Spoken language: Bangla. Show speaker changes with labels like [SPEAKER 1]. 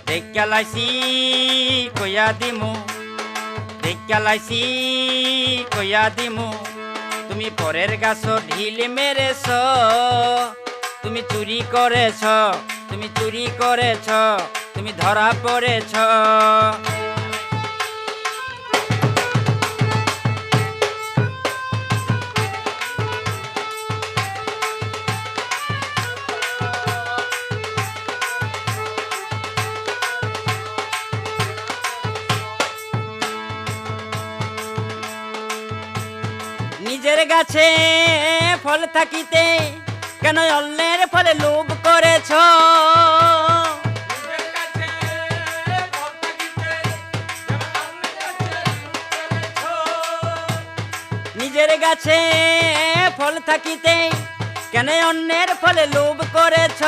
[SPEAKER 1] দেখা লাইছি কইয়া দিমু, দেখা লাইছি কইয়া দিমু, তুমি পরের গাছ ঢিল মেরেছ, তুমি চুরি করেছ, তুমি চুরি করেছ, তুমি ধরা পড়েছ। নিজের গাছে ফল থাকিতে কেন অন্যের ফলে লোভ করেছ? নিজের গাছে ফল থাকিতে কেন অন্যের ফলে লোভ করেছ?